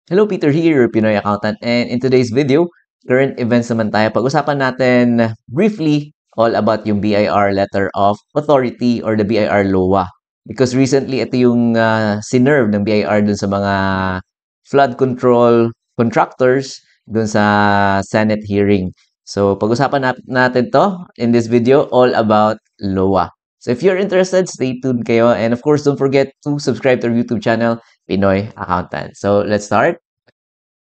Hello, Peter here, your Pinoy accountant. And in today's video, current events naman tayo. Pag-usapan natin briefly all about yung BIR Letter of Authority or the BIR LOA. Because recently, ito yung sinerve ng BIR dun sa mga flood control contractors dun sa Senate hearing. So, pag-usapan natin to in this video all about LOA. So, if you're interested, stay tuned kayo. And of course, don't forget to subscribe to our YouTube channel, Pinoy Accountant. So, let's start.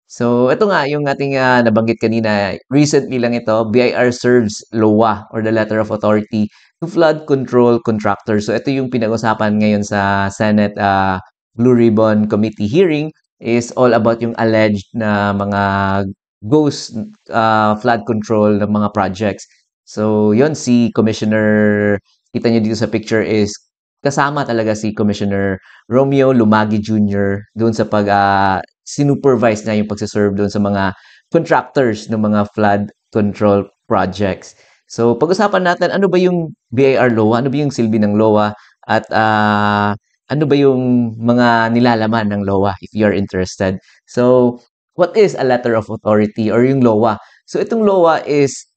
So, ito nga yung ating nabanggit kanina. Recently lang ito, BIR serves LOA or the Letter of Authority to Flood Control Contractors. So, ito yung pinag-usapan ngayon sa Senate Blue Ribbon Committee hearing is all about yung alleged na mga ghost flood control ng mga projects. So, yon si Commissioner, kita nyo dito sa picture is kasama talaga si Commissioner Romeo Lumagi Jr. doon sa sinupervise niya yung pagsiserve doon sa mga contractors ng mga flood control projects. So, pag-usapan natin, ano ba yung BIR LOA? Ano ba yung silbi ng LOA? At ano ba yung mga nilalaman ng LOA if you're interested? So, what is a letter of authority or yung LOA? So, itong LOA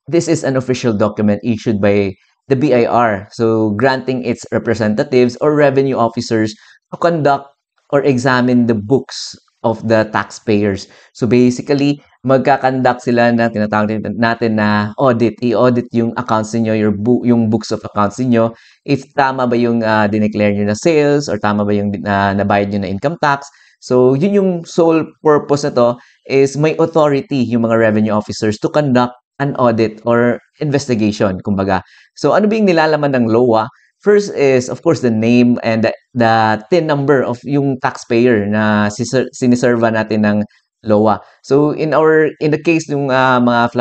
this is an official document issued by the BIR. So, granting its representatives or revenue officers to conduct or examine the books of the taxpayers. So basically, magkakandak sila na tinatawag natin na audit. I-audit yung accounts niyo, yung books of accounts niyo. If tama ba yung dineclare niyo na sales or tama ba yung nabayad niyo na income tax. So yun yung sole purpose na to is may authority yung mga revenue officers to conduct an audit or investigation, kumbaga. So ano ba yung nilalaman ng LOA? First is, of course, the name and the TIN number of yung taxpayer na siniserva natin ng LOA. So, in the case ng mga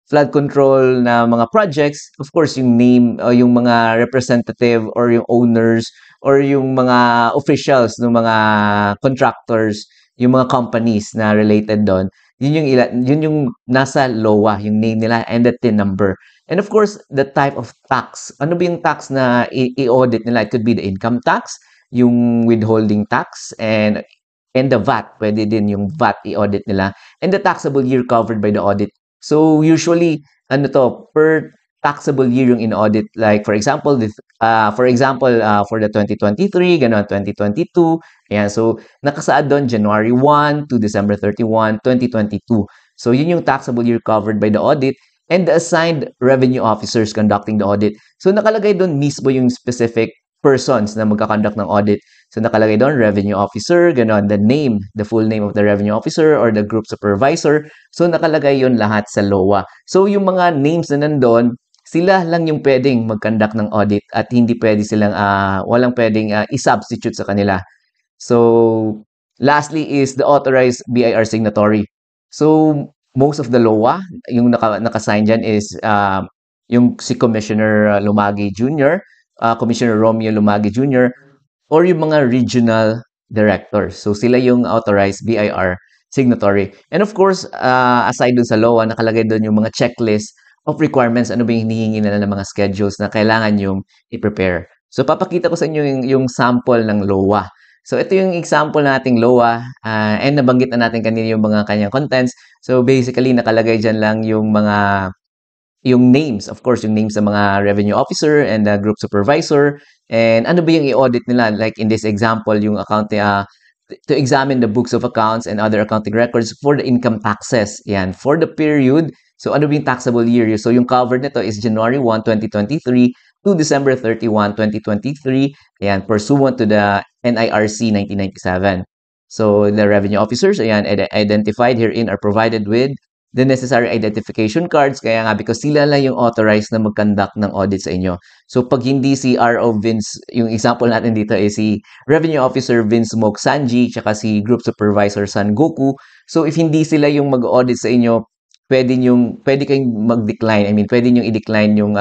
flood control na mga projects, of course, yung name o yung mga representative or yung owners or yung mga officials ng mga contractors, yung mga companies na related doon, yun yung nasa LOA, yung name nila and the TIN number. And of course, the type of tax. Ano ba yung tax na i-audit nila? It could be the income tax, yung withholding tax, and the VAT. Pwede din yung VAT i-audit nila. And the taxable year covered by the audit. So usually, per taxable year yung in-audit. Like for example, for the 2023, ganon, 2022. Ayan, so nakasaad doon January 1 to December 31, 2022. So yun yung taxable year covered by the audit and the assigned revenue officers conducting the audit. So nakalagay doon mismo yung specific persons na magkakonduct ng audit. So nakalagay doon revenue officer, ganon, the full name of the revenue officer or the group supervisor. So nakalagay yon lahat sa LOA. So yung mga names na nandoon, sila lang yung pwedeng mag-conduct ng audit at hindi pwede silang walang pwedeng i-substitute sa kanila. So lastly is the authorized BIR signatory. So most of the LOA, yung naka-sign dyan is yung si Commissioner Lumagi Jr., Commissioner Romeo Lumagi Jr., or yung mga regional directors. So sila yung authorized BIR signatory. And of course, aside dun sa LOA, nakalagay dun yung mga checklist of requirements, ano ba yung hinihingi nila ng mga schedules na kailangan yung i-prepare. So papakita ko sa inyo yung sample ng LOA. So ito yung example nating LOA and nabanggit na natin kanina yung mga kanyang contents. So basically nakalagay dyan lang yung names, of course, yung names ng mga revenue officer and the group supervisor. And ano ba yung i-audit nila? Like in this example, yung to examine the books of accounts and other accounting records for the income taxes. Yan, for the period. So ano ba yung taxable year? So yung covered nito is January 1, 2023 to December 31, 2023. Ayan, pursuant to the NIRC 1997. So the revenue officers, ayan, identified herein are provided with the necessary identification cards. Kaya nga, because sila lang yung authorized na mag-conduct ng audit sa inyo. So, pag hindi si RO Vince, yung example natin dito ay si Revenue Officer Vince Mok Sanji, tsaka si Group Supervisor San Goku. So, if hindi sila yung mag-audit sa inyo, pwede kayong mag-decline. I mean, pwede nyo i-decline yung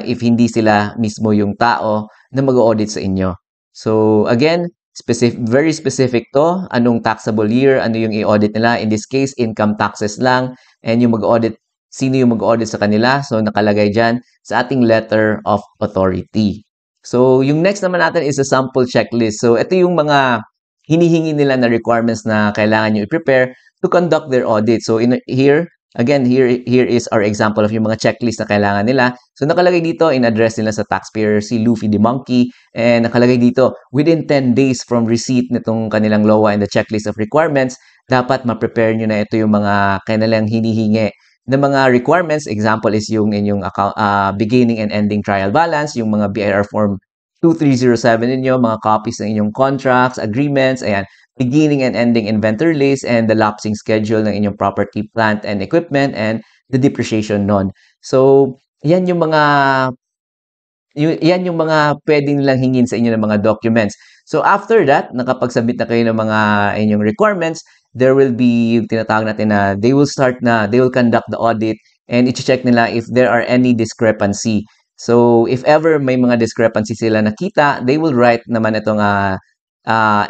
if hindi sila mismo yung tao na mag-audit sa inyo. So, again, very specific to. Anong taxable year, ano yung i-audit nila. In this case, income taxes lang. And yung mag-audit, sino yung mag-audit sa kanila. So, nakalagay dyan sa ating letter of authority. So, yung next naman natin is a sample checklist. So, ito yung mga hinihingi nila na requirements na kailangan nyo i-prepare to conduct their audit. So here, again, here is our example of yung mga checklist na kailangan nila. So nakalagay dito, in-address nila sa taxpayer si Luffy the Monkey, and nakalagay dito, within 10 days from receipt nitong kanilang LOA and the checklist of requirements, dapat ma-prepare nyo na ito yung mga kanilang hinihingi na mga requirements. Example is yung inyong account, beginning and ending trial balance, yung mga BIR form 2307 ninyo, mga copies ng inyong contracts, agreements, ayan, beginning and ending inventory list, and the lapsing schedule ng inyong property, plant, and equipment, and the depreciation nun. So, yan yung mga pwedeng nilang hingin sa inyo ng mga documents. So, after that, nakapag-submit na kayo ng mga inyong requirements, there will be yung tinatawag natin na they will conduct the audit and i-check nila if there are any discrepancy. So, if ever may mga discrepancy sila nakita, they will write naman itong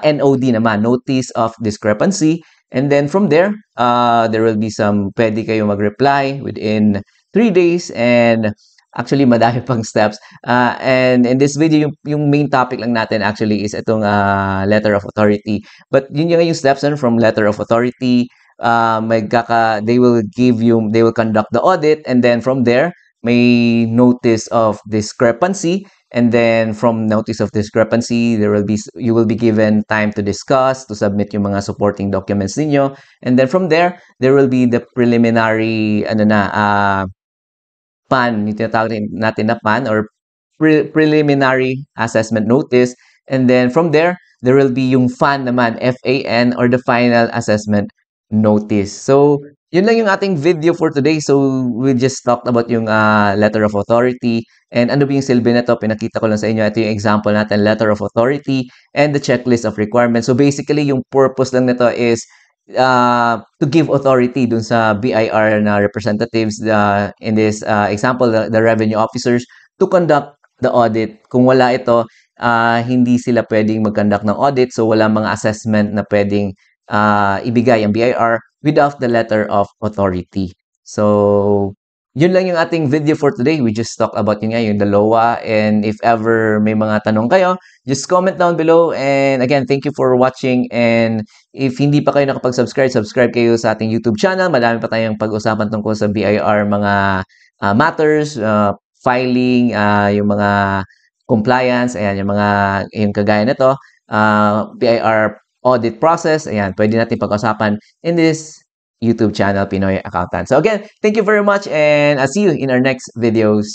NOD naman, Notice of Discrepancy. And then from there, there will be pwede kayo mag-reply within 3 days, and actually madami pang steps. And in this video, yung main topic lang natin actually is itong letter of authority. But yun yung steps from letter of authority, they will conduct the audit, and then from there, may notice of discrepancy, and then from notice of discrepancy, you will be given time to discuss, to submit yung mga supporting documents ninyo, and then from there will be the preliminary PAN, yung tinatawag natin na PAN, or preliminary assessment notice, and then from there will be yung FAN naman, FAN, or the final assessment notice. So yun lang yung ating video for today. So, we just talked about yung letter of authority. And ano ba yung silbi nito? Pinakita ko lang sa inyo. Ito yung example natin, letter of authority and the checklist of requirements. So, basically, yung purpose lang nito is to give authority dun sa BIR na representatives, in this example, the revenue officers, to conduct the audit. Kung wala ito, hindi sila pwedeng mag-conduct ng audit. So, wala mga assessment na pwedeng ibigay ang BIR without the letter of authority. So, yun lang yung ating video for today. We just talked about yun nga, yung the LOA. And if ever may mga tanong kayo, just comment down below. And again, thank you for watching. And if hindi pa kayo nakapag-subscribe, subscribe kayo sa ating YouTube channel. Madami pa tayong pag-usapan tungkol sa BIR, mga matters, filing, yung mga compliance, ayan, yung kagaya nito, BIR audit process, ayan, pwede natin pag-usapan in this YouTube channel, Pinoy Accountant. So again, thank you very much, and I'll see you in our next videos.